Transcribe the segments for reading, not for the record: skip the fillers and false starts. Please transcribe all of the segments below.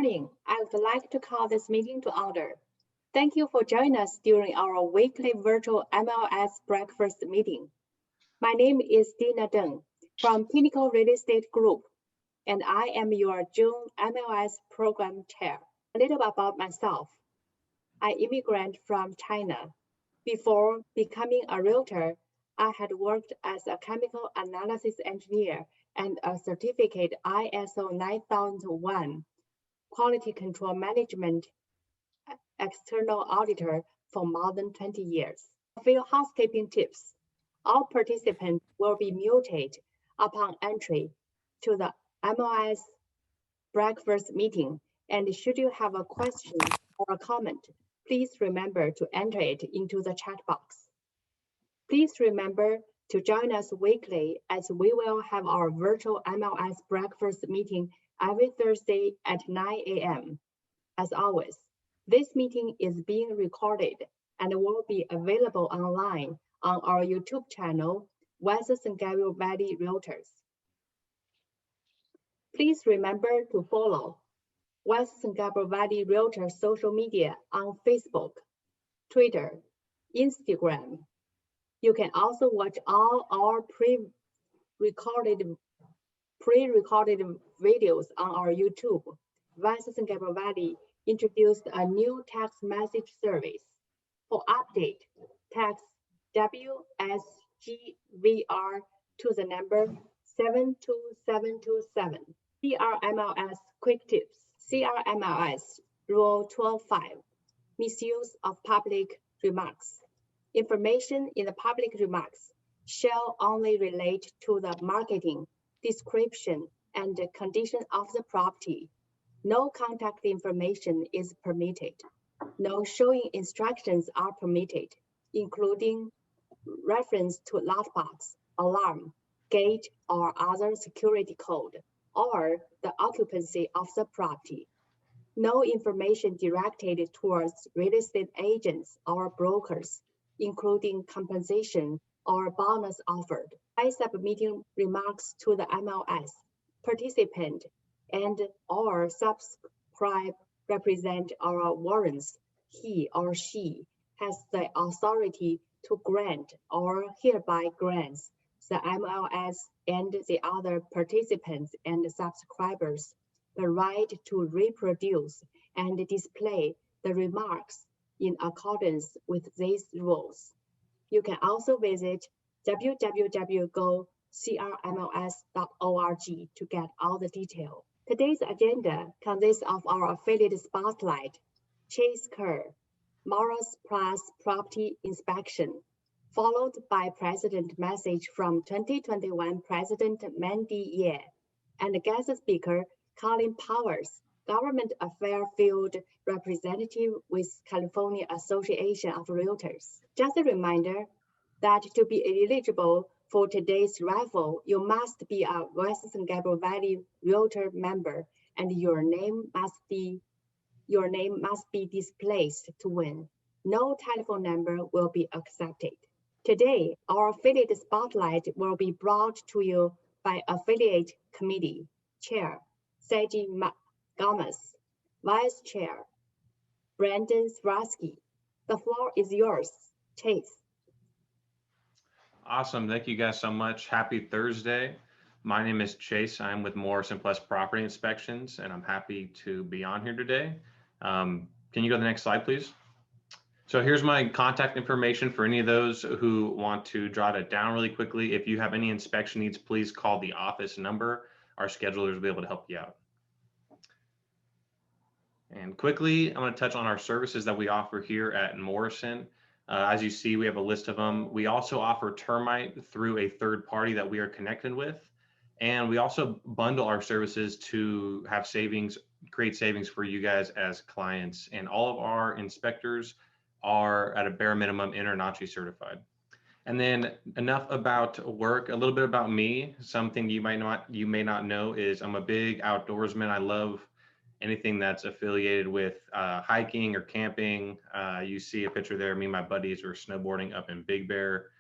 morning. I would like to call this meeting to order. Thank you for joining us during our weekly virtual MLS breakfast meeting. My name is Dina Deng from Pinnacle Real Estate Group, and I am your June MLS program chair. A little about myself. I immigrated from China. Before becoming a realtor, I had worked as a chemical analysis engineer and a certificate ISO 9001 quality control management external auditor for more than 20 years. A few housekeeping tips. All participants will be muted upon entry to the MLS breakfast meeting, and should you have a question or a comment, please remember to enter it into the chat box. Please remember to join us weekly as we will have our virtual MLS breakfast meeting every Thursday at 9 a.m. As always, this meeting is being recorded and will be available online on our YouTube channel, West San Gabriel Valley Realtors. Please remember to follow West San Gabriel Valley Realtors social media on Facebook, Twitter, Instagram. You can also watch all our pre-recorded videos on our YouTube. West San Gabriel Valley introduced a new text message service. For update, text WSGVR to the number 72727. C.A.R. MLS quick tips. C.A.R. MLS Rule 12.5. Misuse of public remarks. Information in the public remarks shall only relate to the marketing, description, and the condition of the property. No contact information is permitted. No showing instructions are permitted, including reference to lockbox, alarm, gate, or other security code, or the occupancy of the property. No information directed towards real estate agents or brokers, including compensation or bonus offered. By submitting remarks to the MLS, participant and or subscribe represent or warrants he or she has the authority to grant or hereby grants the MLS and the other participants and subscribers the right to reproduce and display the remarks in accordance with these rules. You can also visit www.go.crmls.org to get all the detail. Today's agenda consists of our affiliate spotlight, C.A.R, Morrison Plus Property Inspection, followed by President message from 2021 President Mandy Ye, and guest speaker Colin Powers, Government Affairs Field Representative with California Association of Realtors. Just a reminder that to be eligible for today's raffle, you must be a West San Gabriel Valley Realtor member, and your name must be displayed to win. No telephone number will be accepted. Today, our affiliate spotlight will be brought to you by Affiliate Committee Chair Sergi Gomez, Vice Chair Brandon Swarsky. The floor is yours, Chase. Awesome. Thank you guys so much. Happy Thursday. My name is Chase. I'm with Morrison Plus Property Inspections, and I'm happy to be on here today. Can you go to the next slide, please? So here's my contact information for any of those who want to jot it down really quickly. If you have any inspection needs, please call the office number. Our schedulers will be able to help you out. And quickly, I'm going to touch on our services that we offer here at Morrison. As you see, we have a list of them. We also offer termite through a third party that we are connected with. And we also bundle our services to have savings, create savings for you guys as clients. And all of our inspectors are at a bare minimum InterNACHI certified. And then enough about work, a little bit about me. Something you may not know is I'm a big outdoorsman. I love anything that's affiliated with hiking or camping. You see a picture there, me and my buddies were snowboarding up in Big Bear.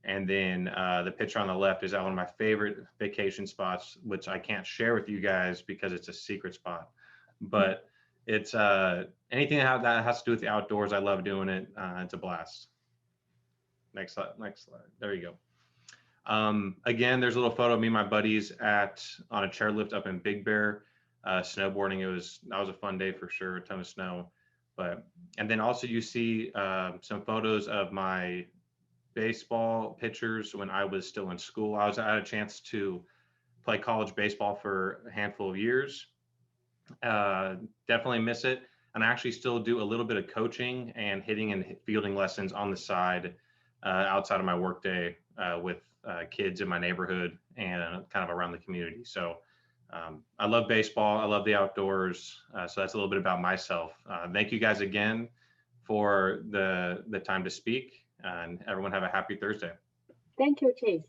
And then the picture on the left is at one of my favorite vacation spots, which I can't share with you guys because it's a secret spot. but it's anything that has to do with the outdoors. I love doing it. It's a blast. Next slide. There you go. Again, there's a little photo of me and my buddies on a chairlift up in Big Bear, snowboarding. That was a fun day for sure. A ton of snow, and then also you see some photos of my baseball pictures when I was still in school. I had a chance to play college baseball for a handful of years. Definitely miss it. And I actually still do a little bit of coaching and hitting and fielding lessons on the side outside of my workday with kids in my neighborhood and kind of around the community. So I love baseball. I love the outdoors. So that's a little bit about myself. Thank you guys again for the time to speak, and everyone have a happy Thursday. Thank you, Chase.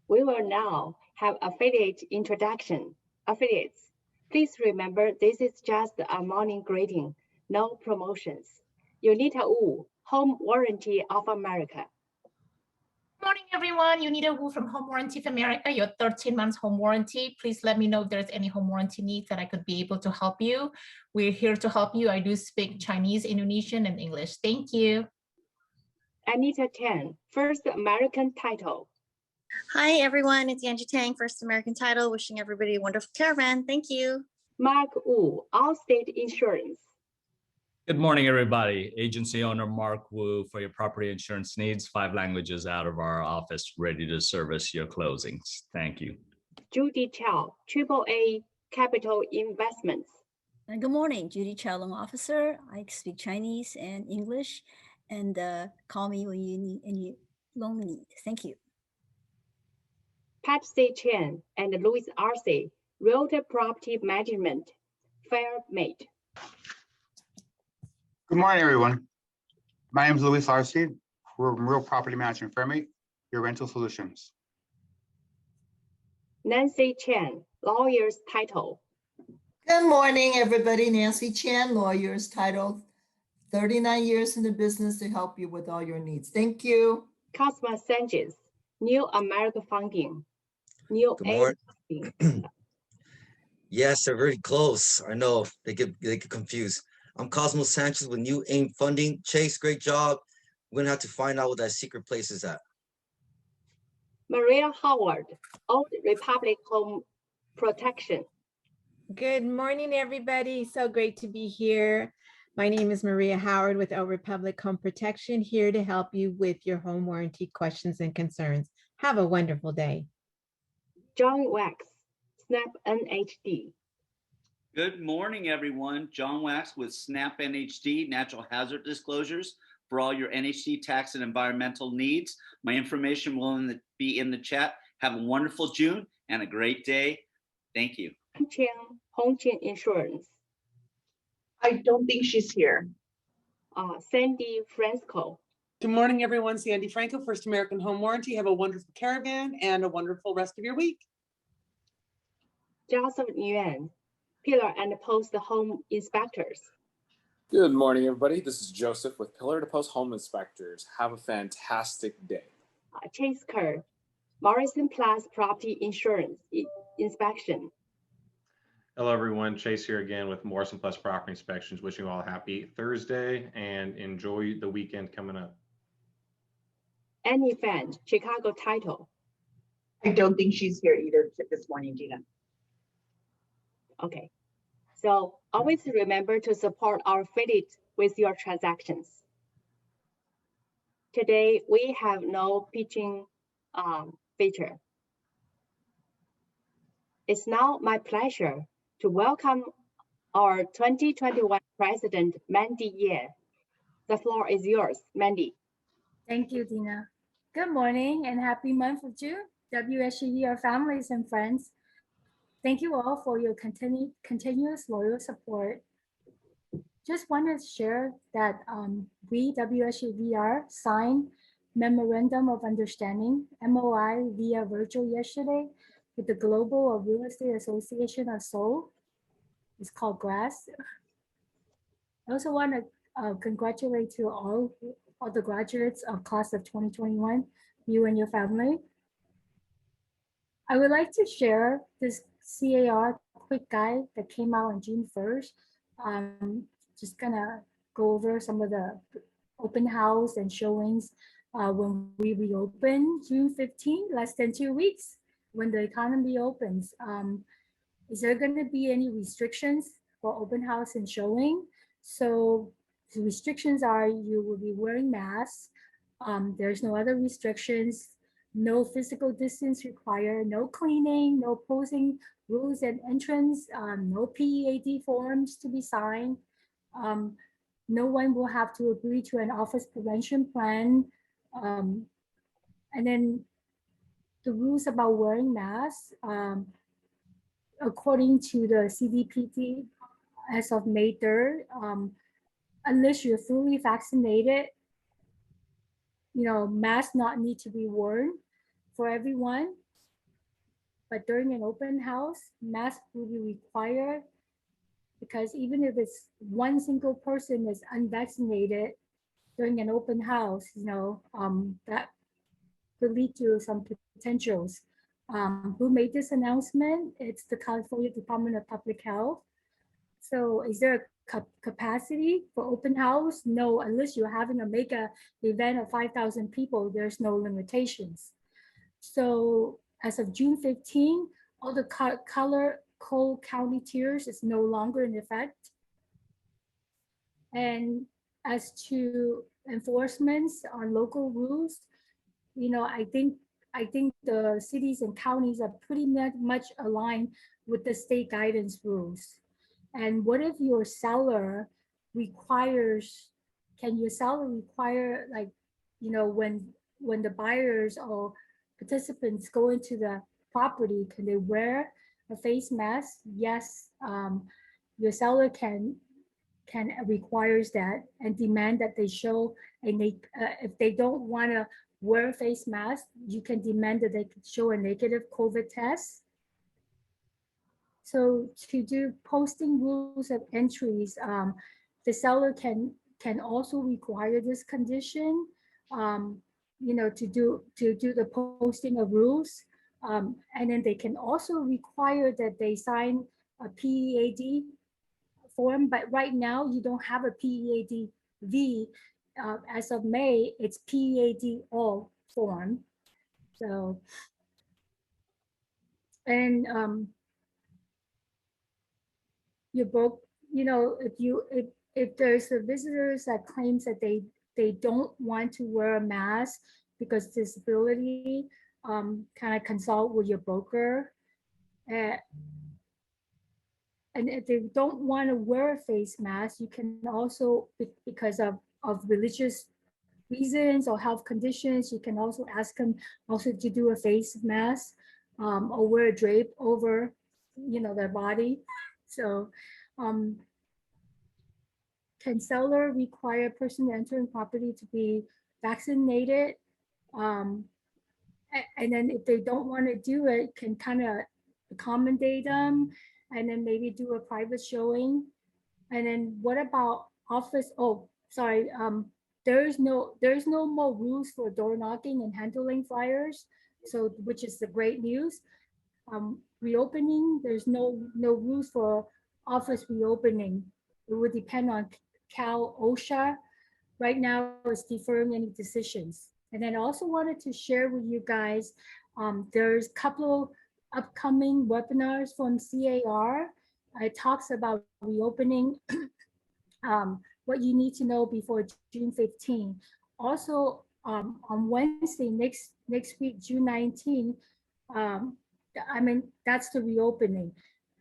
We will now have affiliate introduction. Affiliates, please remember this is just a morning greeting, no promotions. Unita Wu, Home Warranty of America. Good morning, everyone. Unita Wu from Home Warranty of America, your 13 months home warranty. Please let me know if there's any home warranty needs that I could be able to help you. We're here to help you. I do speak Chinese, Indonesian, and English. Thank you. Anita Tan, First American Title. Hi, everyone. It's Angie Tang, First American Title. Wishing everybody a wonderful caravan. Thank you. Mark Wu, Allstate Insurance. Good morning, everybody. Agency owner Mark Wu for your property insurance needs. 5 languages out of our office, ready to service your closings. Thank you. Judy Chow, AAA Capital Investments. Good morning, Judy Chow, loan officer. I speak Chinese and English, and call me when you need any loan need. Thank you. Patsy Chen and Louis Arce, Realtor Property Management, Fairmate. Good morning, everyone. My name is Louis Arce. We're from Real Property Management Fairmate, your rental solutions. Nancy Chen, Lawyer's Title. Good morning, everybody. Nancy Chan, Lawyer's Title. 39 years in the business to help you with all your needs. Thank you. Cosma Sanchez, New America Funding. New Good morning. Yes, they're very close. I know they get confused. I'm Cosmo Sanchez with New AIM Funding. Chase, great job. We're gonna have to find out what that secret place is at. Maria Howard, Old Republic Home Protection. Good morning, everybody. So great to be here. My name is Maria Howard with Old Republic Home Protection, here to help you with your home warranty questions and concerns. Have a wonderful day. John Wax, Snap NHD. Good morning, everyone. John Wax with Snap NHD, Natural Hazard Disclosures for all your NHD tax and environmental needs. My information will be in the chat. Have a wonderful June and a great day. Thank you. Hongqian Insurance. I don't think she's here. Sandy Franco. Good morning, everyone. Sandy Franco, First American Home Warranty. Have a wonderful caravan and a wonderful rest of your week. Joseph Nguyen, Pillar and Post Home Inspectors. Good morning, everybody. This is Joseph with Pillar to Post Home Inspectors. Have a fantastic day. Chase Kerr, Morrison Plus Property Insurance Inspection. Hello, everyone. Chase here again with Morrison Plus Property Inspections. Wishing you all a happy Thursday and enjoy the weekend coming up. Annie Fan, Chicago Title. I don't think she's here either this morning, Gina. Okay. So always remember to support our affiliate with your transactions. Today, we have no pitching feature. It's now my pleasure to welcome our 2021 President, Mandy Ye. The floor is yours, Mandy. Thank you, Dina. Good morning and happy month of June. WSCER families and friends. Thank you all for your continuous loyal support. Just wanted to share that we, WSCER, signed Memorandum of Understanding, MOI, via virtual yesterday with the Global Real Estate Association of Seoul. It's called GRASS. I also want to congratulate to all the graduates of class of 2021, you and your family. I would like to share this C.A.R. quick guide that came out on June 1st Just gonna go over some of the open house and showings when we reopen June 15, less than 2 weeks, when the economy opens. Is there going to be any restrictions for open house and showing? So the restrictions are you will be wearing masks. There's no other restrictions, no physical distance required, no cleaning, no posing rules at entrance, no PEAD forms to be signed. No one will have to agree to an office prevention plan. And then the rules about wearing masks, according to the CDPD, as of May 3rd, unless you're fully vaccinated, masks not need to be worn for everyone. But during an open house, masks will be required because even if it's one single person is unvaccinated during an open house, that could lead to some potentials. Who made this announcement? It's the California Department of Public Health. So is there a capacity for open house? No, unless you're having a mega event of 5,000 people, there's no limitations. So as of June 15, all the color code county tiers is no longer in effect. And as to enforcements on local rules, I think the cities and counties are pretty much aligned with the state guidance rules. And what if your seller requires, can your seller require, like, when the buyers or participants go into the property, can they wear a face mask? Yes, your seller can requires that and demand that they show, and if they don't want to wear a face mask, you can demand that they show a negative COVID test. So to do posting rules of entries, the seller can also require this condition, to do the posting of rules. And then they can also require that they sign a PEAD form, but right now you don't have a PEAD V. As of May, it's PEAD all form. So, and you both, if there's a visitors that claims that they don't want to wear a mask because disability, kind of consult with your broker. And if they don't want to wear a face mask, you can also, because of religious reasons or health conditions, you can also ask them also to do a face mask or wear a drape over, their body. So can seller require person entering property to be vaccinated? And then if they don't want to do it, can kind of accommodate them and then maybe do a private showing. And then what about office? Oh, sorry. There's no more rules for door knocking and handling flyers. So, which is the great news. Reopening, there's no rules for office reopening. It would depend on Cal OSHA. Right now, it's deferring any decisions. And then I also wanted to share with you guys, there's a couple upcoming webinars from C.A.R. It talks about reopening, what you need to know before June 15. Also, on Wednesday, next week, June 19, that's the reopening.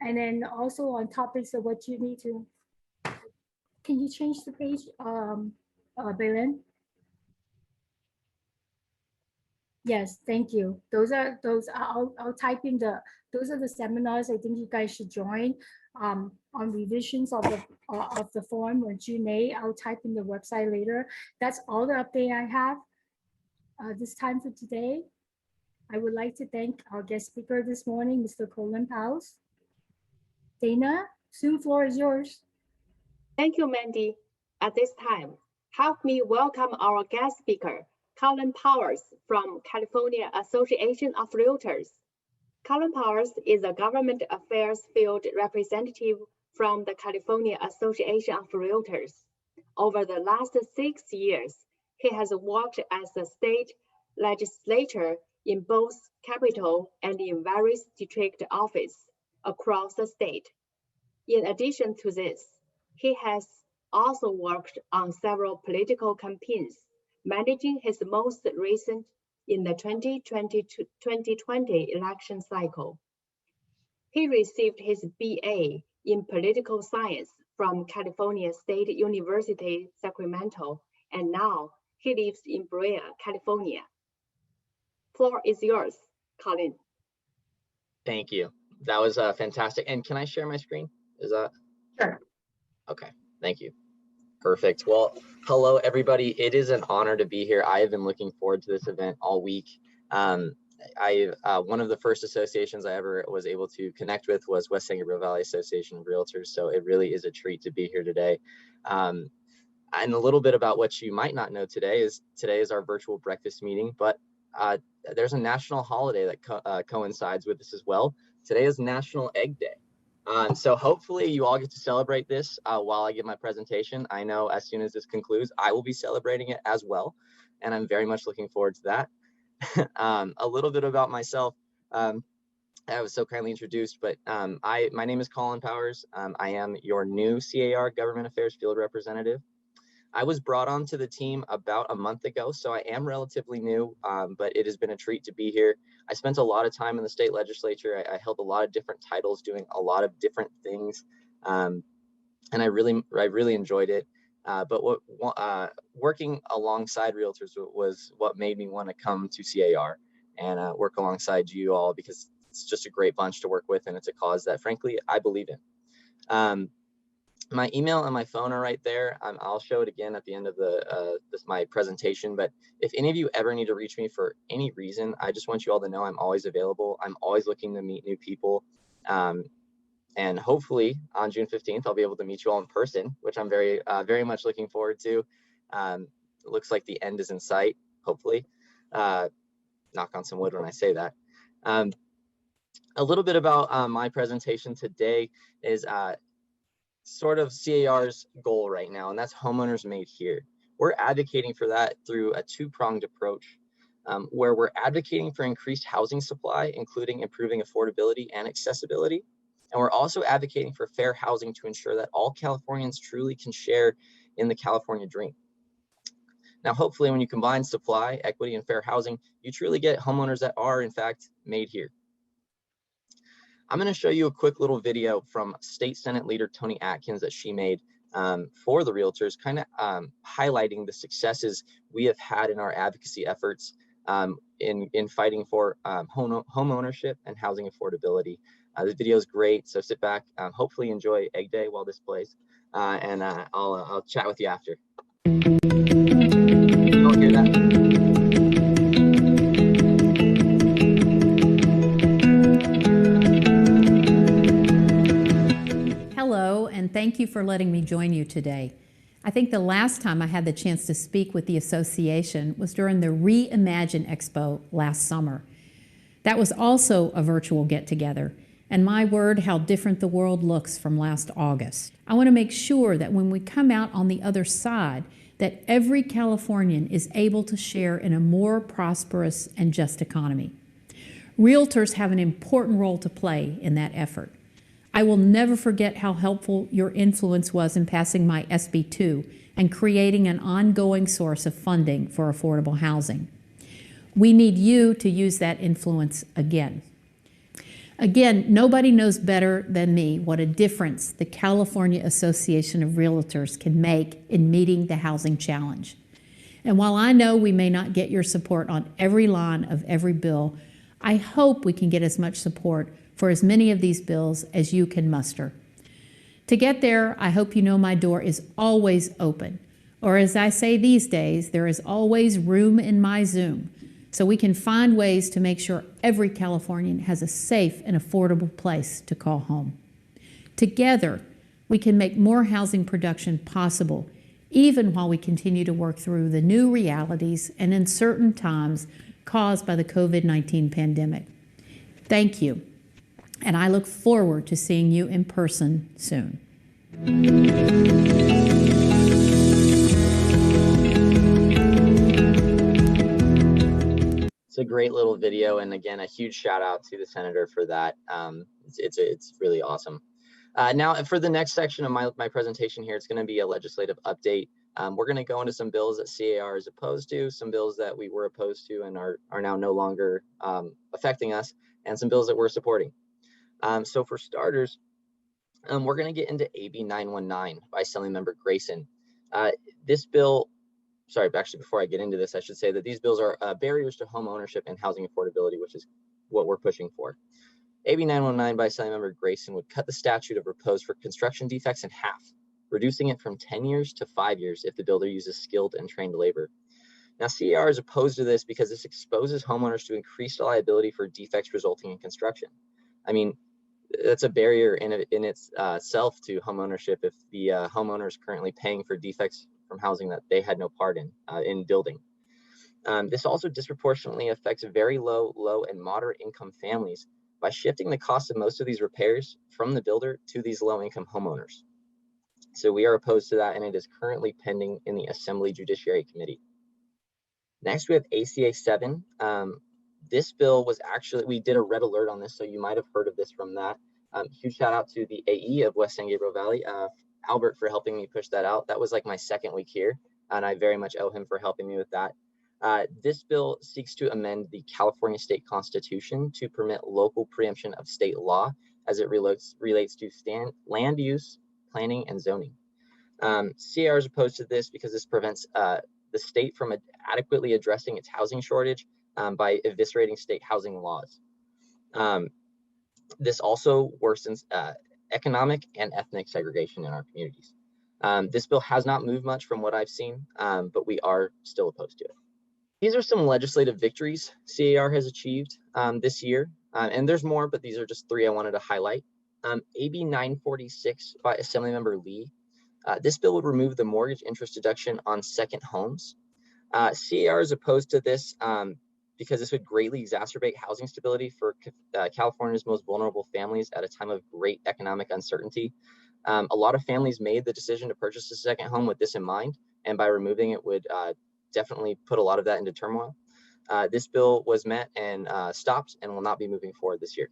And then also on topics of what you need to, can you change the page, Baylen? Yes, thank you. I'll type in those are the seminars I think you guys should join on revisions of the form on June 8. I'll type in the website later. That's all the update I have this time for today. I would like to thank our guest speaker this morning, Mr. Colin Powers. Dana, soon floor is yours. Thank you, Mandy. At this time, help me welcome our guest speaker, Colin Powers from California Association of Realtors. Colin Powers is a government affairs field representative from the California Association of Realtors. Over the last 6 years, he has worked as a state legislator in both Capitol and in various district offices across the state. In addition to this, he has also worked on several political campaigns, managing his most recent in the 2020 election cycle. He received his BA in political science from California State University, Sacramento, and now he lives in Brea, California. Floor is yours, Colin. Thank you. That was fantastic. And can I share my screen? Is that? Sure. Okay, thank you. Perfect. Well, hello, everybody. It is an honor to be here. I have been looking forward to this event all week. One of the first associations I ever was able to connect with was West San Gabriel Valley Association of Realtors. So it really is a treat to be here today. And a little bit about what you might not know today is our virtual breakfast meeting, but there's a national holiday that coincides with this as well. Today is National Egg Day. So hopefully you all get to celebrate this while I give my presentation. I know as soon as this concludes, I will be celebrating it as well. And I'm very much looking forward to that. A little bit about myself. I was so kindly introduced, but my name is Colin Powers. I am your new C.A.R. Government Affairs Field Representative. I was brought onto the team about a month ago, so I am relatively new, but it has been a treat to be here. I spent a lot of time in the state legislature. I held a lot of different titles, doing a lot of different things, and I really enjoyed it. But working alongside realtors was what made me want to come to C.A.R. and work alongside you all, because it's just a great bunch to work with, and it's a cause that, frankly, I believe in. My email and my phone are right there. I'll show it again at the end of my presentation. But if any of you ever need to reach me for any reason, I just want you all to know I'm always available. I'm always looking to meet new people. And hopefully on June 15th, I'll be able to meet you all in person, which I'm very much looking forward to. It looks like the end is in sight, hopefully. Knock on some wood when I say that. A little bit about my presentation today is sort of C.A.R.'s goal right now, and that's homeowners made here. We're advocating for that through a two-pronged approach, where we're advocating for increased housing supply, including improving affordability and accessibility. And we're also advocating for fair housing to ensure that all Californians truly can share in the California dream. Now, hopefully, when you combine supply, equity, and fair housing, you truly get homeowners that are, in fact, made here. I'm going to show you a quick little video from State Senate Leader Toni Atkins that she made for the Realtors, kind of highlighting the successes we have had in our advocacy efforts in fighting for home ownership and housing affordability. This video is great, so sit back, hopefully enjoy Egg Day while this plays, and I'll chat with you after. You'll hear that. Hello, and thank you for letting me join you today. I think the last time I had the chance to speak with the association was during the Reimagine Expo last summer. That was also a virtual get-together, and my word, how different the world looks from last August. I want to make sure that when we come out on the other side, that every Californian is able to share in a more prosperous and just economy. Realtors have an important role to play in that effort. I will never forget how helpful your influence was in passing my SB 2 and creating an ongoing source of funding for affordable housing. We need you to use that influence again. Again, nobody knows better than me what a difference the California Association of Realtors can make in meeting the housing challenge. And while I know we may not get your support on every line of every bill, I hope we can get as much support for as many of these bills as you can muster. To get there, I hope you know my door is always open, or as I say these days, there is always room in my Zoom, so we can find ways to make sure every Californian has a safe and affordable place to call home. Together, we can make more housing production possible, even while we continue to work through the new realities and uncertain times caused by the COVID-19 pandemic. Thank you. And I look forward to seeing you in person soon. It's a great little video, and again, a huge shout out to the senator for that. It's really awesome. Now, for the next section of my presentation here, it's going to be a legislative update. We're going to go into some bills that C.A.R. is opposed to, some bills that we were opposed to and are now no longer affecting us, and some bills that we're supporting. So for starters, we're going to get into AB 919 by Assembly Member Grayson. This bill, sorry, actually, before I get into this, I should say that these bills are barriers to home ownership and housing affordability, which is what we're pushing for. AB 919 by Assembly Member Grayson would cut the statute of repose for construction defects in half, reducing it from 10 years to 5 years if the builder uses skilled and trained labor. Now, C.A.R. is opposed to this because this exposes homeowners to increased liability for defects resulting in construction. I mean, that's a barrier in itself to homeownership if the homeowner is currently paying for defects from housing that they had no part in building. This also disproportionately affects very low and moderate income families by shifting the cost of most of these repairs from the builder to these low income homeowners. So we are opposed to that, and it is currently pending in the Assembly Judiciary Committee. Next, we have ACA 7. This bill was actually, we did a red alert on this, so you might have heard of this from that. Huge shout out to the AE of West San Gabriel Valley, Albert, for helping me push that out. That was like my second week here, and I very much owe him for helping me with that. This bill seeks to amend the California state constitution to permit local preemption of state law as it relates to land use, planning, and zoning. C.A.R. is opposed to this because this prevents the state from adequately addressing its housing shortage by eviscerating state housing laws. This also worsens economic and ethnic segregation in our communities. This bill has not moved much from what I've seen, but we are still opposed to it. These are some legislative victories C.A.R. has achieved this year, and there's more, but these are just three I wanted to highlight. AB 946 by Assemblymember Lee. This bill would remove the mortgage interest deduction on second homes. C.A.R. is opposed to this because this would greatly exacerbate housing stability for California's most vulnerable families at a time of great economic uncertainty. A lot of families made the decision to purchase a second home with this in mind, and by removing it would definitely put a lot of that into turmoil. This bill was met and stopped and will not be moving forward this year.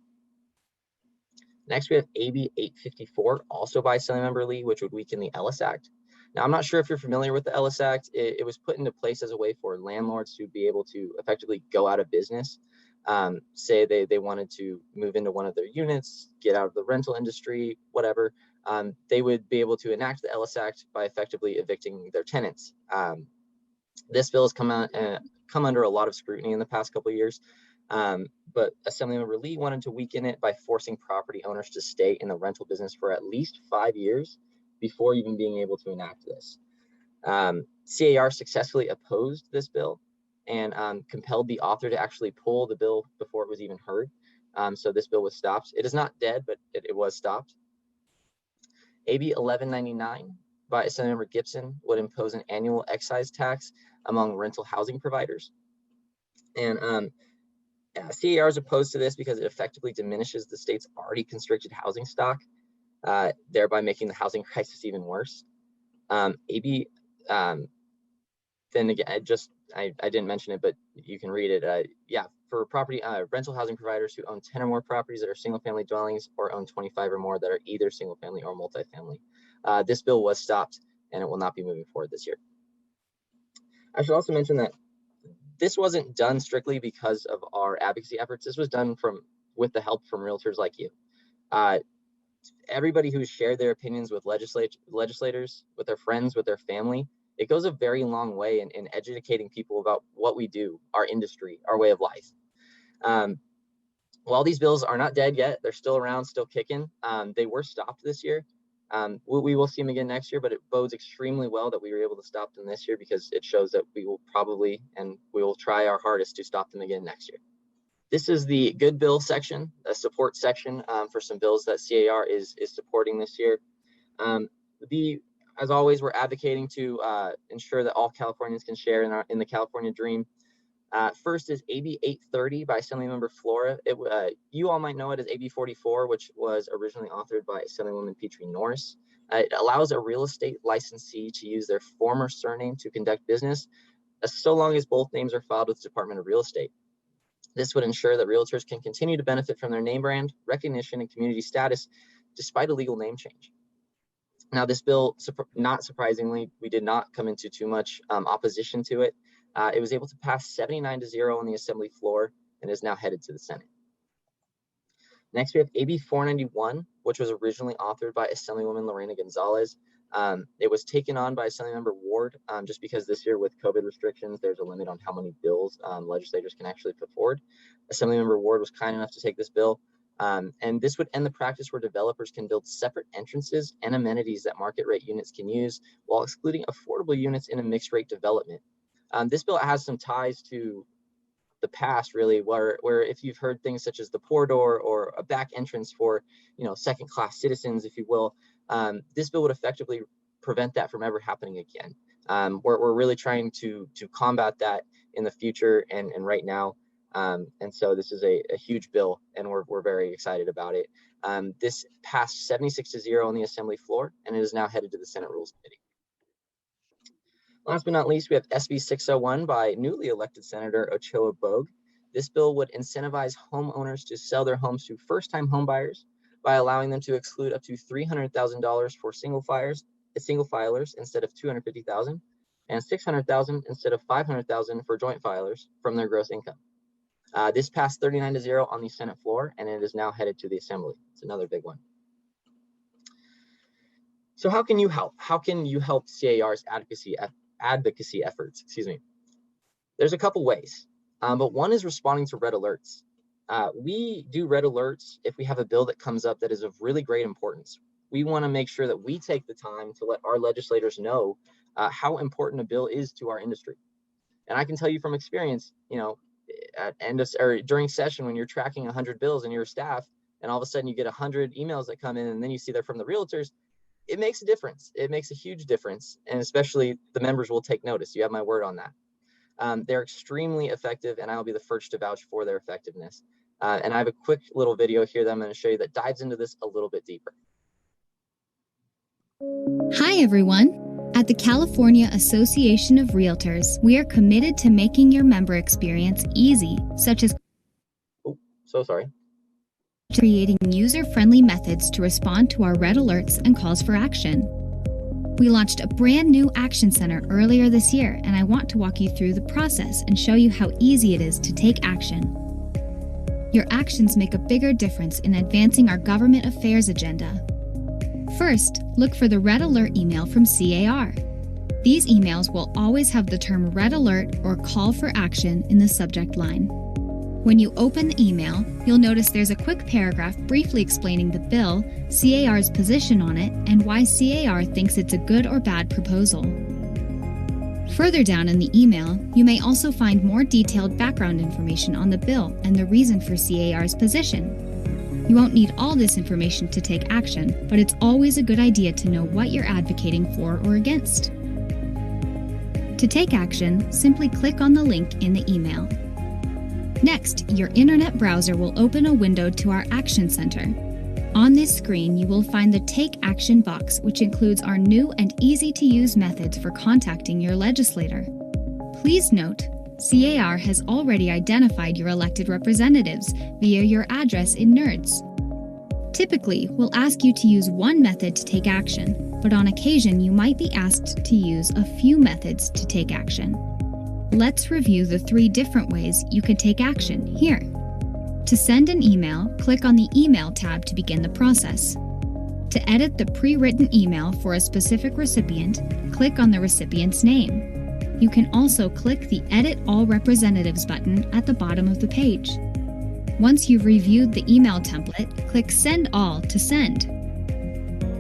Next, we have AB 854, also by Assemblymember Lee, which would weaken the Ellis Act. Now, I'm not sure if you're familiar with the Ellis Act. It was put into place as a way for landlords to be able to effectively go out of business. Say they wanted to move into one of their units, get out of the rental industry, whatever. They would be able to enact the Ellis Act by effectively evicting their tenants. This bill has come under a lot of scrutiny in the past couple of years. But Assemblymember Lee wanted to weaken it by forcing property owners to stay in the rental business for at least 5 years before even being able to enact this. C.A.R. successfully opposed this bill and compelled the author to actually pull the bill before it was even heard. So this bill was stopped. It is not dead, but it was stopped. AB 1199 by Assemblymember Gibson would impose an annual excise tax among rental housing providers. And C.A.R. is opposed to this because it effectively diminishes the state's already constricted housing stock, thereby making the housing crisis even worse. AB, then again, I didn't mention it, but you can read it. Yeah, for property rental housing providers who own 10 or more properties that are single family dwellings or own 25 or more that are either single family or multifamily. This bill was stopped and it will not be moving forward this year. I should also mention that this wasn't done strictly because of our advocacy efforts. This was done with the help from realtors like you. Everybody who's shared their opinions with legislators, with their friends, with their family, it goes a very long way in educating people about what we do, our industry, our way of life. While these bills are not dead yet, they're still around, still kicking. They were stopped this year. We will see them again next year, but it bodes extremely well that we were able to stop them this year because it shows that we will probably, and we will try our hardest to stop them again next year. This is the good bill section, a support section for some bills that C.A.R. is supporting this year. As always, we're advocating to ensure that all Californians can share in the California dream. First is AB 830 by Assemblymember Flora. You all might know it as AB 44, which was originally authored by Assemblywoman Petrie Norris. It allows a real estate licensee to use their former surname to conduct business, so long as both names are filed with the Department of Real Estate. This would ensure that realtors can continue to benefit from their name brand, recognition, and community status despite a legal name change. Now, this bill, not surprisingly, we did not come into too much opposition to it. It was able to pass 79-0 on the Assembly floor and is now headed to the Senate. Next, we have AB 491, which was originally authored by Assemblywoman Lorena Gonzalez. It was taken on by Assemblymember Ward just because this year with COVID restrictions, there's a limit on how many bills legislators can actually put forward. Assemblymember Ward was kind enough to take this bill. And this would end the practice where developers can build separate entrances and amenities that market rate units can use while excluding affordable units in a mixed rate development. This bill has some ties to the past, really, where if you've heard things such as the pour door or a back entrance for, second class citizens, if you will, this bill would effectively prevent that from ever happening again. We're really trying to combat that in the future and right now. And so this is a huge bill, and we're very excited about it. This passed 76-0 on the Assembly floor, and it is now headed to the Senate Rules Committee. Last but not least, we have SB 601 by newly elected Senator Ochoa Bogue. This bill would incentivize homeowners to sell their homes to first-time homebuyers by allowing them to exclude up to $300,000 for single filers instead of $250,000, and $600,000 instead of $500,000 for joint filers from their gross income. This passed 39-0 on the Senate floor, and it is now headed to the Assembly. It's another big one. So how can you help? How can you help C.A.R.'s advocacy efforts? Excuse me. There's a couple ways, but one is responding to red alerts. We do red alerts if we have a bill that comes up that is of really great importance. We want to make sure that we take the time to let our legislators know how important a bill is to our industry. And I can tell you from experience, at end of, or during session when you're tracking 100 bills and your staff, and all of a sudden you get 100 emails that come in, and then you see they're from the realtors, it makes a difference. It makes a huge difference, and especially the members will take notice. You have my word on that. They're extremely effective, and I'll be the first to vouch for their effectiveness. And I have a quick little video here that I'm going to show you that dives into this a little bit deeper. Hi, everyone. At the California Association of Realtors, we are committed to making your member experience easy, such as creating user-friendly methods to respond to our red alerts and calls for action. We launched a brand new action center earlier this year, and I want to walk you through the process and show you how easy it is to take action. Your actions make a bigger difference in advancing our government affairs agenda. First, look for the red alert email from C.A.R. These emails will always have the term red alert or call for action in the subject line. When you open the email, you'll notice there's a quick paragraph briefly explaining the bill, C.A.R.'s position on it, and why C.A.R. thinks it's a good or bad proposal. Further down in the email, you may also find more detailed background information on the bill and the reason for C.A.R.'s position. You won't need all this information to take action, but it's always a good idea to know what you're advocating for or against. To take action, simply click on the link in the email. Next, your internet browser will open a window to our Action Center. On this screen, you will find the Take Action box, which includes our new and easy-to-use methods for contacting your legislator. Please note, C.A.R. has already identified your elected representatives via your address in NERDS. Typically, we'll ask you to use one method to take action, but on occasion you might be asked to use a few methods to take action. Let's review the 3 different ways you can take action here. To send an email, click on the Email tab to begin the process. To edit the pre-written email for a specific recipient, click on the recipient's name. You can also click the Edit All Representatives button at the bottom of the page. Once you've reviewed the email template, click Send All to send.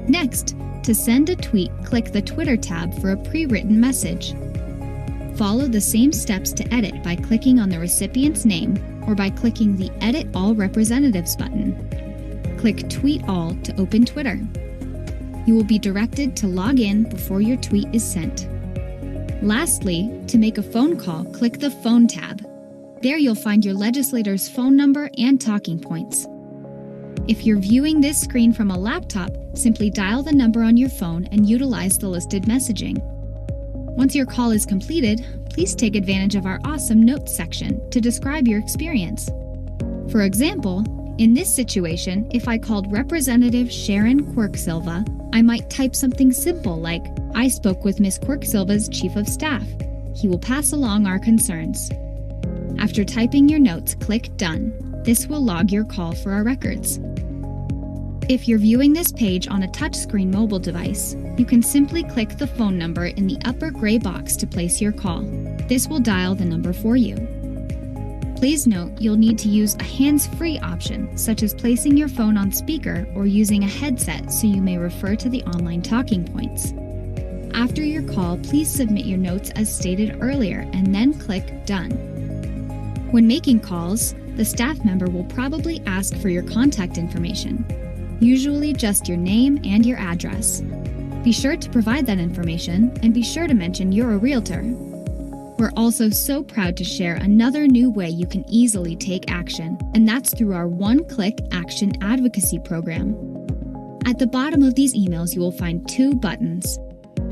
Next, to send a tweet, click the Twitter tab for a pre-written message. Follow the same steps to edit by clicking on the recipient's name or by clicking the Edit All Representatives button. Click Tweet All to open Twitter. You will be directed to log in before your tweet is sent. Lastly, to make a phone call, click the Phone tab. There you'll find your legislator's phone number and talking points. If you're viewing this screen from a laptop, simply dial the number on your phone and utilize the listed messaging. Once your call is completed, please take advantage of our awesome notes section to describe your experience. For example, in this situation, if I called Representative Sharon Quirk-Silva, I might type something simple like, "I spoke with Ms. Quirk-Silva's Chief of Staff. He will pass along our concerns." After typing your notes, click Done. This will log your call for our records. If you're viewing this page on a touchscreen mobile device, you can simply click the phone number in the upper gray box to place your call. This will dial the number for you. Please note you'll need to use a hands-free option, such as placing your phone on speaker or using a headset so you may refer to the online talking points. After your call, please submit your notes as stated earlier and then click Done. When making calls, the staff member will probably ask for your contact information, usually just your name and your address. Be sure to provide that information and be sure to mention you're a realtor. We're also so proud to share another new way you can easily take action, and that's through our one-click action advocacy program. At the bottom of these emails, you will find two buttons.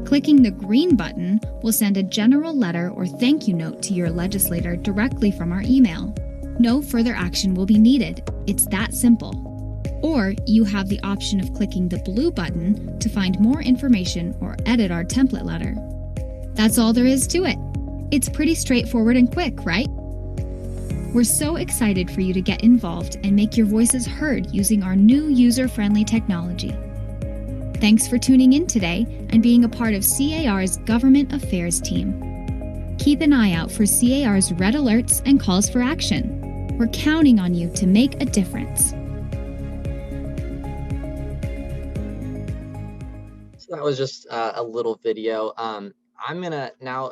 Clicking the green button will send a general letter or thank you note to your legislator directly from our email. No further action will be needed. It's that simple. Or you have the option of clicking the blue button to find more information or edit our template letter. That's all there is to it. It's pretty straightforward and quick, right? We're so excited for you to get involved and make your voices heard using our new user-friendly technology. Thanks for tuning in today and being a part of C.A.R.'s Government Affairs team. Keep an eye out for C.A.R.'s red alerts and calls for action. We're counting on you to make a difference. So that was just a little video. I'm gonna now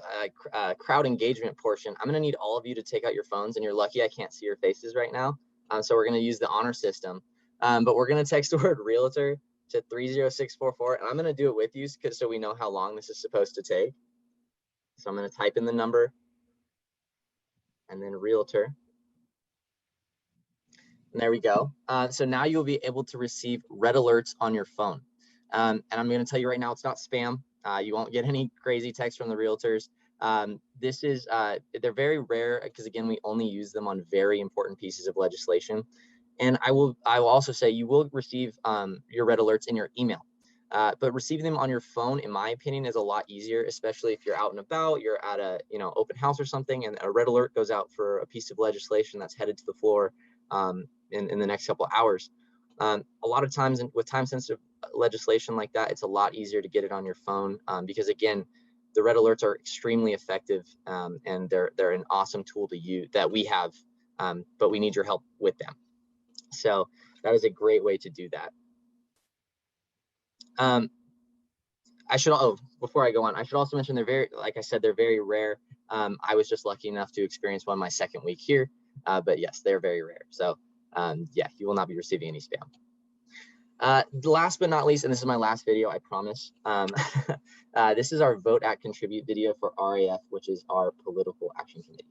crowd engagement portion. I'm gonna need all of you to take out your phones, and you're lucky I can't see your faces right now. So we're gonna use the honor system, but we're gonna text the word realtor to 30644, and I'm gonna do it with you so we know how long this is supposed to take. So I'm gonna type in the number and then realtor. And there we go. So now you'll be able to receive red alerts on your phone. And I'm gonna tell you right now, it's not spam. You won't get any crazy text from the realtors. This is, they're very rare because again, we only use them on very important pieces of legislation. And I will also say you will receive your red alerts in your email, but receiving them on your phone, in my opinion, is a lot easier, especially if you're out and about, you're at a open house or something, and a red alert goes out for a piece of legislation that's headed to the floor in the next couple of hours. A lot of times with time-sensitive legislation like that, it's a lot easier to get it on your phone because again, the red alerts are extremely effective and they're an awesome tool to use that we have, but we need your help with them. So that is a great way to do that. Before I go on, I should also mention like I said, they're very rare. I was just lucky enough to experience one my second week here, but yes, they're very rare. So yeah, you will not be receiving any spam. Last but not least, and this is my last video, I promise. This is our Vote Act Contribute video for RAF, which is our political action committee.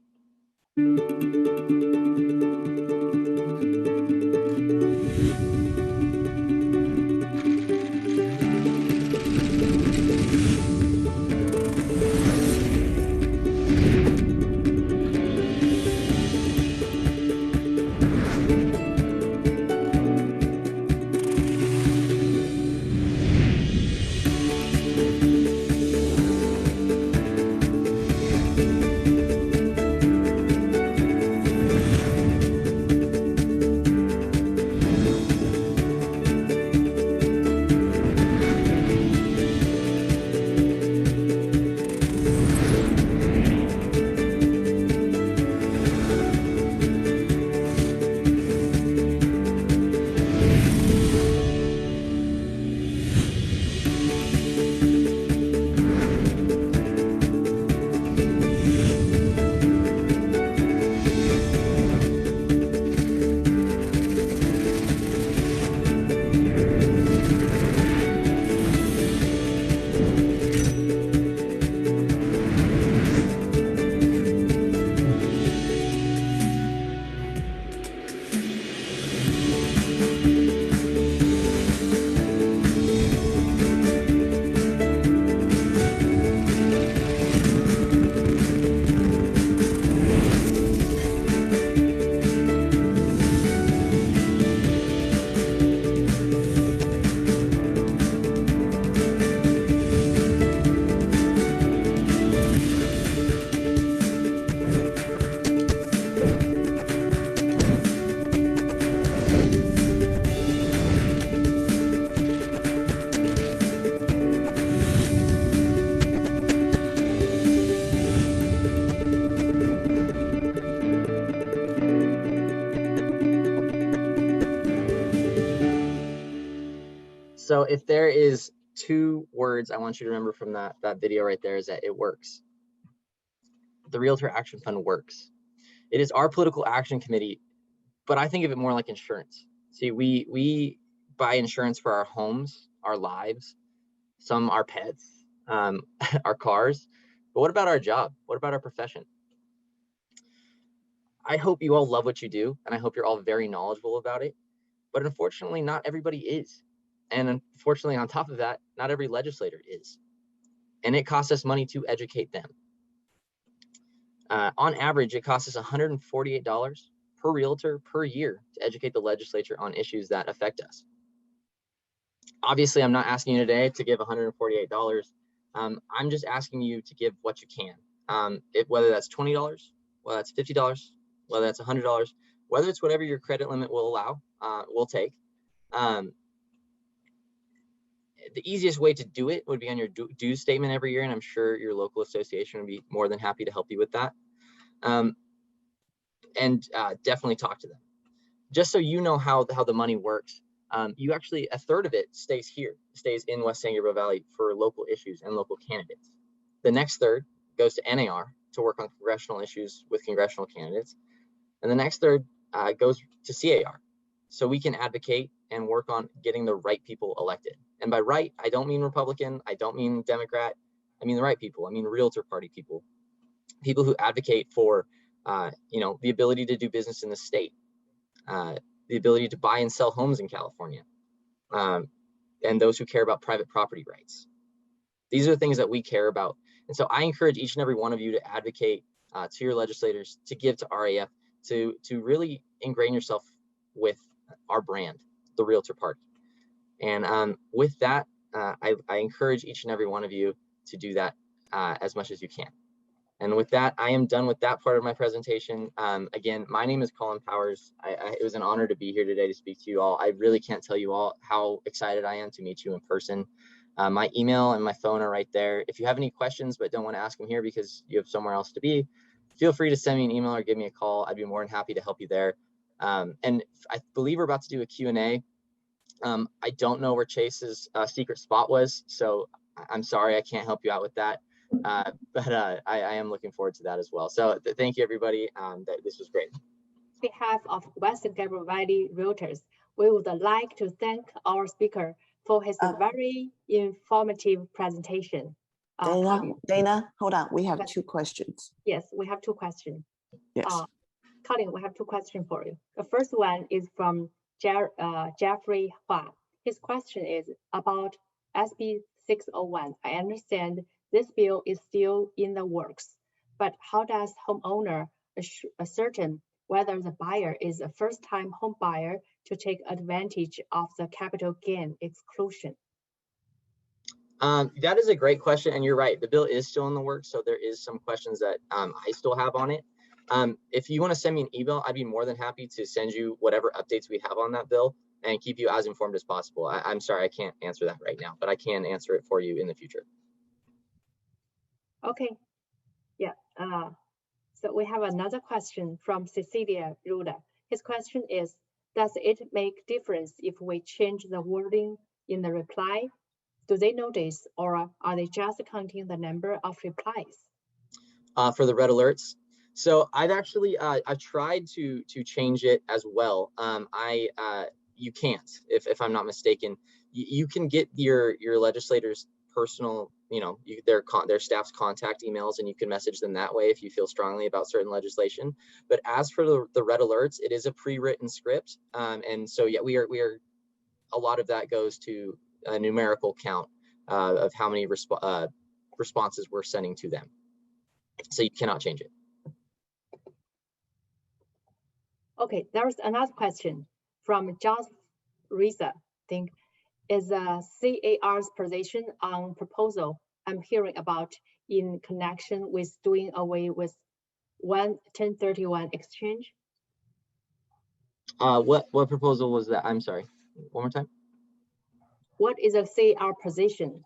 So if there is 2 words I want you to remember from that video right there, is that it works. The Realtor Action Fund works. It is our political action committee, but I think of it more like insurance. See, we buy insurance for our homes, our lives, some our pets, our cars. But what about our job? What about our profession? I hope you all love what you do, and I hope you're all very knowledgeable about it. But unfortunately, not everybody is. And unfortunately, on top of that, not every legislator is. And it costs us money to educate them. On average, it costs us $148 per realtor per year to educate the legislature on issues that affect us. Obviously, I'm not asking you today to give $148. I'm just asking you to give what you can. Whether that's $20, whether that's $50, whether that's $100, whether it's whatever your credit limit will allow, we'll take. The easiest way to do it would be on your dues statement every year, and I'm sure your local association would be more than happy to help you with that. Definitely talk to them. Just so you know how the money works, you actually, a third of it stays in West San Gabriel Valley for local issues and local candidates. The next third goes to NAR to work on congressional issues with congressional candidates. And the next third goes to C.A.R. so we can advocate and work on getting the right people elected. And by right, I don't mean Republican, I don't mean Democrat, I mean the right people. I mean Realtor Party people, people who advocate for the ability to do business in the state, the ability to buy and sell homes in California, and those who care about private property rights. These are the things that we care about. And so I encourage each and every one of you to advocate to your legislators, to give to RAF, to really ingrain yourself with our brand, the Realtor Party. And with that, I encourage each and every one of you to do that as much as you can. And with that, I am done with that part of my presentation. Again, my name is Colin Powers. It was an honor to be here today to speak to you all. I really can't tell you all how excited I am to meet you in person. My email and my phone are right there. If you have any questions but don't want to ask them here because you have somewhere else to be, feel free to send me an email or give me a call. I'd be more than happy to help you there. And I believe we're about to do a Q&A. I don't know where Chase's secret spot was, so I'm sorry I can't help you out with that. But I am looking forward to that as well. So thank you, everybody. This was great. On behalf of West San Gabriel Valley Realtors, we would like to thank our speaker for his very informative presentation. Dana, hold on. We have 2 questions. Yes, we have 2 questions. Yes. Colin, we have 2 questions for you. The first one is from Jeffrey Hua. His question is about SB 601. I understand this bill is still in the works, but how does homeowner ascertain whether the buyer is a first-time home buyer to take advantage of the capital gain exclusion? That is a great question, and you're right. The bill is still in the works, so there is some questions that I still have on it. If you want to send me an email, I'd be more than happy to send you whatever updates we have on that bill and keep you as informed as possible. I'm sorry, I can't answer that right now, but I can answer it for you in the future. Okay. Yeah. So we have another question from Cecilia Ruda. His question is, does it make difference if we change the wording in the reply? Do they notice, or are they just counting the number of replies? For the red alerts. So I've actually I've tried to change it as well. You can't, if I'm not mistaken. You can get your legislators' personal, their staff's contact emails, and you can message them that way if you feel strongly about certain legislation. But as for the red alerts, it is a pre-written script, and so yeah, we are a lot of that goes to a numerical count of how many responses we're sending to them. So you cannot change it. Okay, there's another question from John Risa. I think is C.A.R.'s position on proposal I'm hearing about in connection with doing away with 1031 exchange. What proposal was that? I'm sorry, one more time. What is a C.A.R. position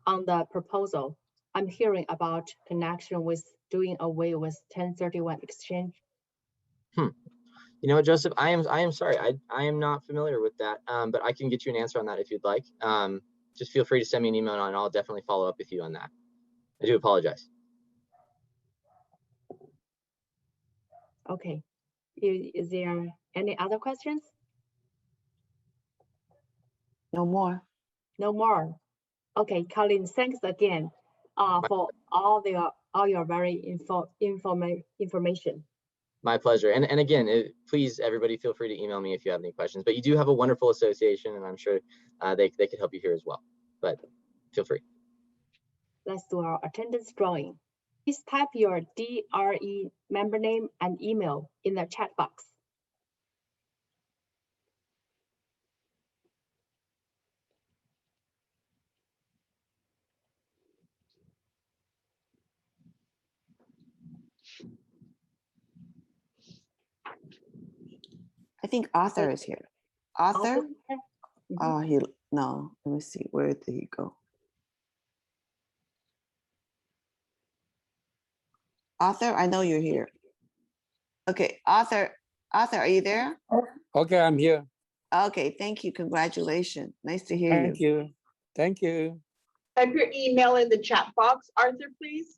on the proposal I'm hearing about connection with doing away with 1031 exchange? You know what, Joseph, I am sorry. I am not familiar with that, but I can get you an answer on that if you'd like. Just feel free to send me an email and I'll definitely follow up with you on that. I do apologize. Okay. Is there any other questions? No more. No more. Okay, Colin, thanks again for all your very information. My pleasure. And again, please, everybody, feel free to email me if you have any questions. But you do have a wonderful association, and I'm sure they could help you here as well. But feel free. Let's do our attendance drawing. Please type your DRE member name and email in the chat box. I think Arthur is here. Arthur? Oh, no, let me see, where did he go? Arthur, I know you're here. Okay, Arthur, are you there? Okay, I'm here. Okay, thank you, congratulations. Nice to hear Thank you. Thank you. Type your email in the chat box, Arthur, please.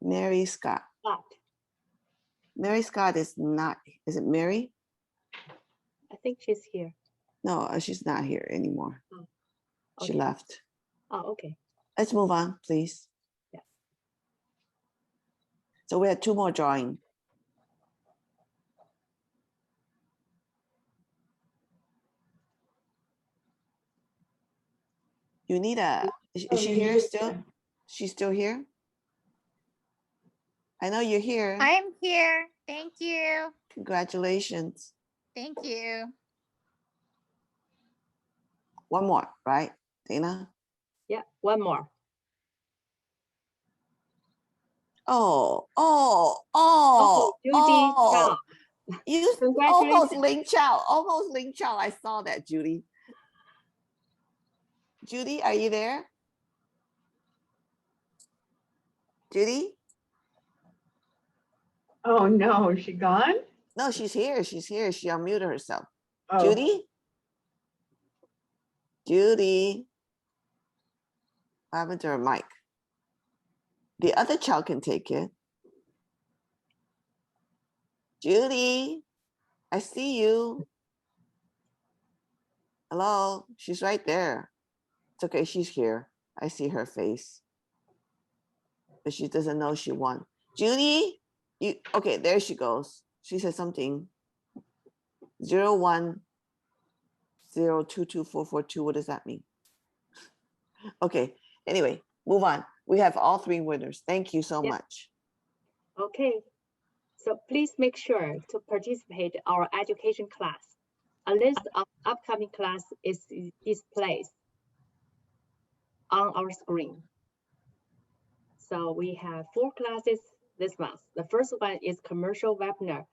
Mary Scott. Mary Scott is not, is it Mary? I think she's here. No, she's not here anymore. Oh, She okay. left. Oh, okay. Let's move on, please. Yeah. So we had 2 more drawing. You need a, is she here still? She's still here? I know you're here. I'm here. Thank you. Congratulations. Thank you. One more, right, Dana? Yeah, one more. Oh, Judy. You almost Ling Chow, I saw that, Judy. Judy, are you there? Judy? Oh no, is she gone? No, she's here. She unmuted herself. Oh. Judy? Judy? What happened to her mic? The other child can take it. Judy, I see you. Hello, she's right there. It's okay, she's here. I see her face. But she doesn't know she won. Judy, okay, there she goes. She said something. 01022442. What does that mean? Okay, anyway, move on. We have all 3 winners. Thank you so much. Okay, so please make sure to participate in our education class. A list of upcoming class is displayed on our screen. So we have 4 classes this month. The first one is commercial webinar,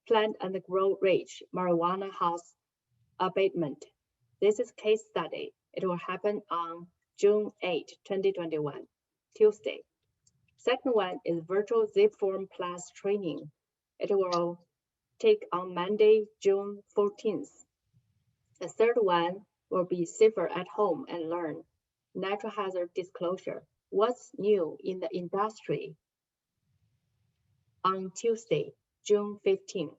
plant and grow rage, marijuana house abatement. This is case study. It will happen on June 8, 2021, Tuesday. Second one is virtual zip form plus training. It will take on Monday, June 14th. The third one will be safer at home and learn. Natural hazard disclosure. What's new in the industry? On Tuesday, June 15th.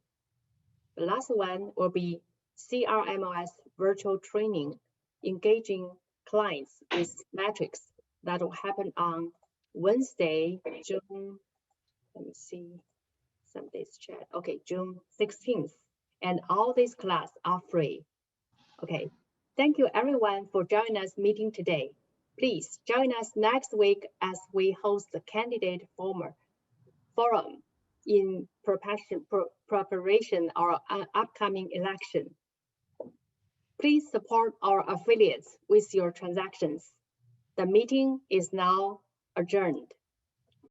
The last one will be CRMOS virtual training, engaging clients with metrics. That will happen on Wednesday, June, let me see, some days chat. Okay, June 16th. And all these classes are free. Okay, thank you everyone for joining us meeting today. Please join us next week as we host the candidate forum in preparation our upcoming election. Please support our affiliates with your transactions. The meeting is now adjourned.